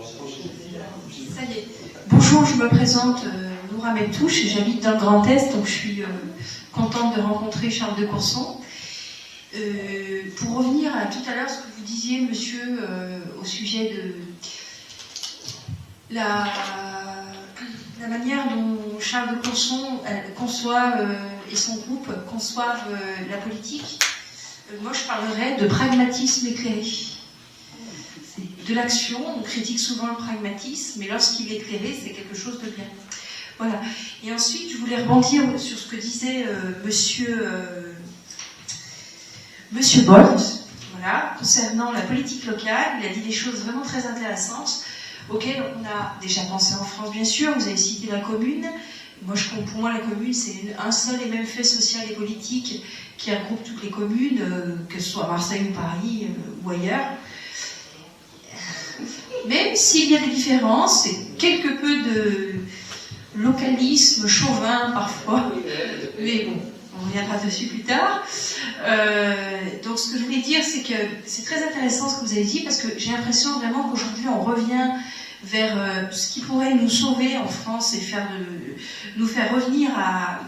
Ça y est. Bonjour, je me présente Noura Metouche et j'habite dans le Grand Est, donc je suis contente de rencontrer Charles de Courson. Pour revenir à tout à l'heure ce que vous disiez, monsieur, au sujet de la manière dont Charles de Courson conçoit et son groupe conçoivent la politique, moi je parlerais de pragmatisme éclairé. C'est de l'action, on critique souvent le pragmatisme, mais lorsqu'il est éclairé, c'est quelque chose de bien. Voilà. Et ensuite, je voulais rebondir sur ce que disait Monsieur Bolt, voilà, concernant la politique locale. Il a dit des choses vraiment très intéressantes, auxquelles on a déjà pensé en France, bien sûr. Vous avez cité la commune. Pour moi, la commune, c'est un seul et même fait social et politique qui regroupe toutes les communes, que ce soit à Marseille ou Paris ou ailleurs. Même s'il y a des différences et quelque peu de localisme chauvin parfois, mais bon, on reviendra dessus plus tard. Donc ce que je voulais dire, c'est que c'est très intéressant ce que vous avez dit, parce que j'ai l'impression vraiment qu'aujourd'hui on revient vers ce qui pourrait nous sauver en France et nous faire revenir à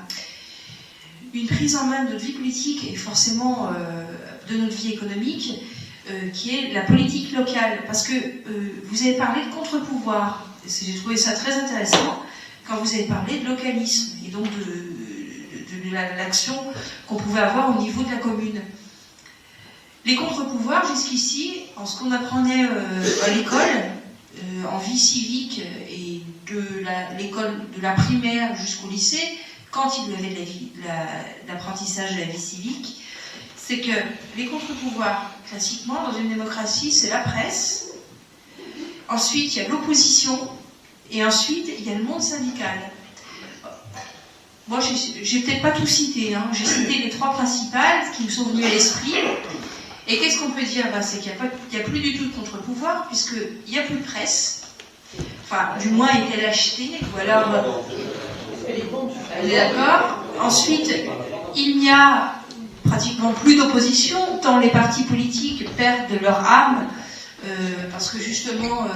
une prise en main de notre vie politique et forcément de notre vie économique, qui est la politique locale. Parce que vous avez parlé de contre-pouvoir, j'ai trouvé ça très intéressant quand vous avez parlé de localisme et donc de l'action qu'on pouvait avoir au niveau de la commune. Les contre-pouvoirs, jusqu'ici, en ce qu'on apprenait à l'école, en vie civique et de la primaire jusqu'au lycée, quand il y avait de l'apprentissage de la vie civique, c'est que les contre-pouvoirs, classiquement, dans une démocratie, c'est la presse. Ensuite, il y a l'opposition. Et ensuite, il y a le monde syndical. Moi, j'ai peut-être pas tout cité, hein. J'ai cité les trois principales qui me sont venues à l'esprit. Et qu'est-ce qu'on peut dire? C'est qu'il n'y a plus du tout de contre-pouvoir, puisqu'il n'y a plus de presse. Enfin, du moins, est-elle achetée, ou alors... Elle est d'accord. Ensuite, il n'y a pratiquement plus d'opposition, tant les partis politiques perdent de leur âme, parce que justement,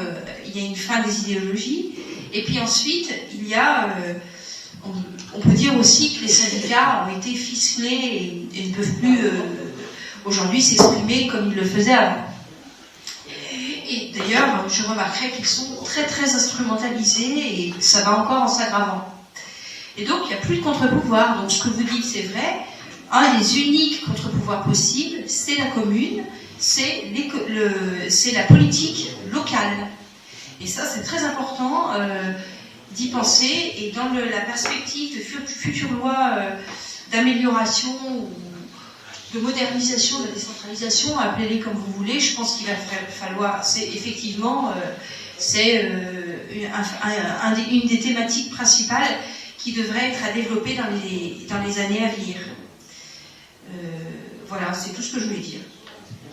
il y a une fin des idéologies. Et puis ensuite, il y a... on peut dire aussi que les syndicats ont été ficelés et ne peuvent plus aujourd'hui s'exprimer comme ils le faisaient avant. Et d'ailleurs, je remarquerai qu'ils sont très très instrumentalisés et ça va encore en s'aggravant. Et donc, il n'y a plus de contre-pouvoir. Donc, ce que vous dites, c'est vrai. Un des uniques contre-pouvoirs possibles, c'est la commune, c'est la politique locale. Et ça, c'est très important d'y penser. Et dans la perspective de futures lois d'amélioration ou de modernisation, de décentralisation, appelez-les comme vous voulez, je pense qu'il va falloir, c'est effectivement, une des thématiques principales qui devrait être à développer dans les années à venir. Voilà, c'est tout ce que je voulais dire.